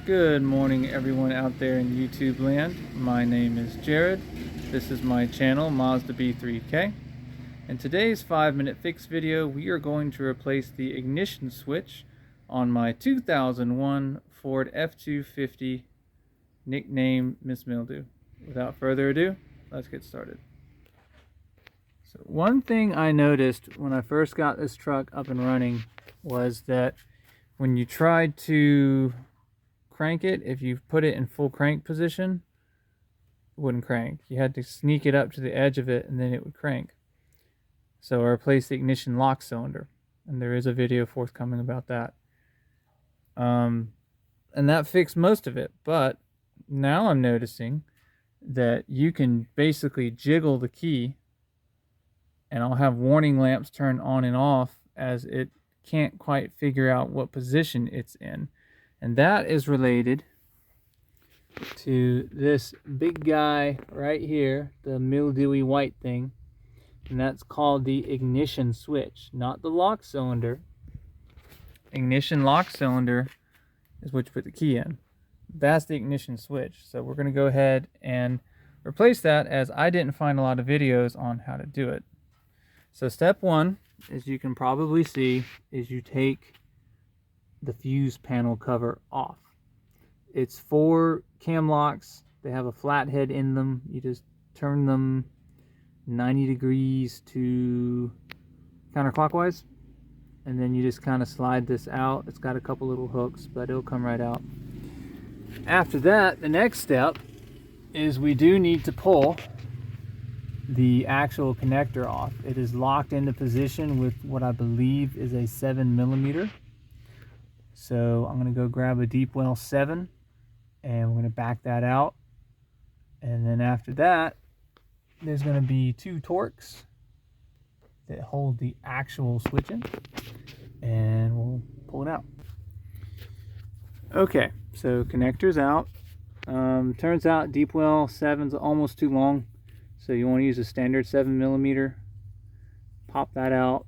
Good morning everyone out there in YouTube land. My name is Jared. This is my channel Mazda B3K. In today's 5-minute fix video, we are going to replace the ignition switch on my 2001 Ford F250, nicknamed Miss Mildew. Without further ado, let's get started. So one thing I noticed when I first got this truck up and running was that when you tried to crank it, if you put it in full crank position, it wouldn't crank. You had to sneak it up to the edge of it and then it would crank. So I replaced the ignition lock cylinder, and there is a video forthcoming about that. And that fixed most of it, but now I'm noticing that you can basically jiggle the key and I'll have warning lamps turn on and off as it can't quite figure out what position it's in. And that is related to this big guy right here, the mildewy white thing. And that's called the ignition switch, not the lock cylinder. Ignition lock cylinder is what you put the key in. That's the ignition switch. So we're going to go ahead and replace that, as I didn't find a lot of videos on how to do it. So step one, as you can probably see, is you take the fuse panel cover off. It's 4 cam locks. They have a flat head in them. You just turn them 90 degrees to counterclockwise, and then you just kind of slide this out. It's got a couple little hooks, but it'll come right out. After that, the next step is we do need to pull the actual connector off. It is locked into position with what I believe is a 7mm. So I'm going to go grab a deep well 7 and we're going to back that out. And then after that, there's going to be 2 Torx that hold the actual switch in, and we'll pull it out. Okay, so connector's out. Turns out deep well 7's almost too long, so you want to use a standard 7mm. Pop that out.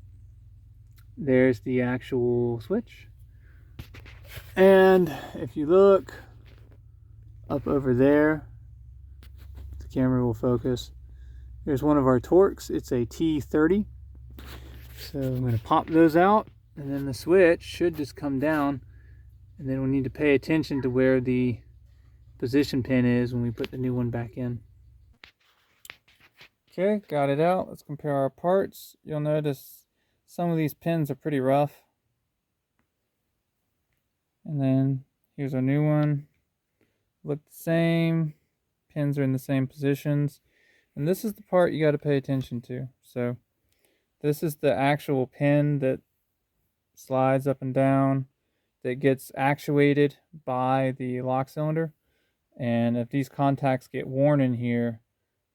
There's the actual switch. And if you look up over there, the camera will focus. There's one of our Torx. It's a T30. So I'm going to pop those out, and then the switch should just come down, and then we need to pay attention to where the position pin is when we put the new one back in. Okay, got it out. Let's compare our parts. You'll notice some of these pins are pretty rough. And then here's our new one. Look the same. Pins are in the same positions. And this is the part you got to pay attention to. So this is the actual pin that slides up and down, that gets actuated by the lock cylinder. And if these contacts get worn in here,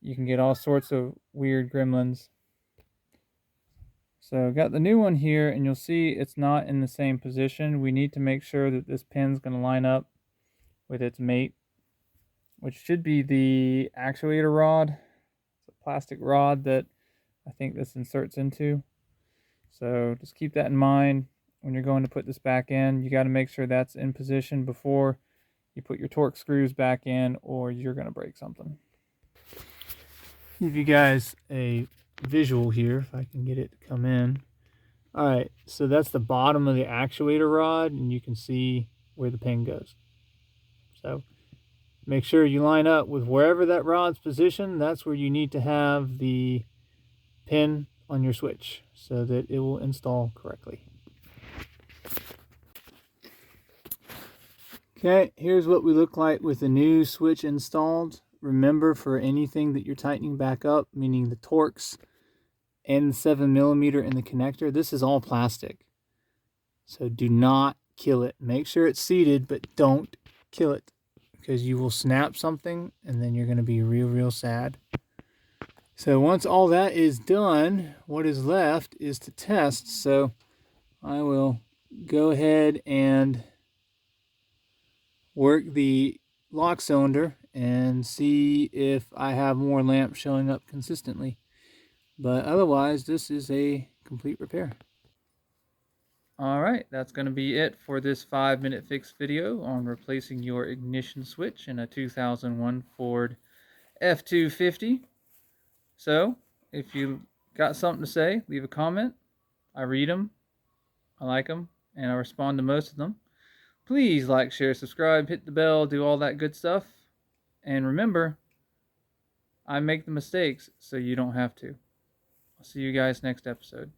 you can get all sorts of weird gremlins. So got the new one here, and you'll see it's not in the same position. We need to make sure that this pin's going to line up with its mate, which should be the actuator rod. It's a plastic rod that I think this inserts into. So just keep that in mind when you're going to put this back in. You got to make sure that's in position before you put your Torx screws back in, or you're going to break something. Give you guys a visual here if I can get it to come in. Alright, so that's the bottom of the actuator rod, and you can see where the pin goes. So make sure you line up with wherever that rod's positioned. That's where you need to have the pin on your switch so that it will install correctly. Okay, here's what we look like with the new switch installed. Remember, for anything that you're tightening back up, meaning the Torx and the 7mm in the connector, this is all plastic. So do not kill it. Make sure it's seated, but don't kill it, because you will snap something and then you're going to be real sad. So once all that is done, what is left is to test. So I will go ahead and work the lock cylinder and see if I have more lamps showing up consistently. But otherwise, this is a complete repair. Alright, that's going to be it for this 5-minute fix video on replacing your ignition switch in a 2001 Ford F250. So, if you got something to say, leave a comment. I read them, I like them, and I respond to most of them. Please like, share, subscribe, hit the bell, do all that good stuff. And remember, I make the mistakes so you don't have to. I'll see you guys next episode.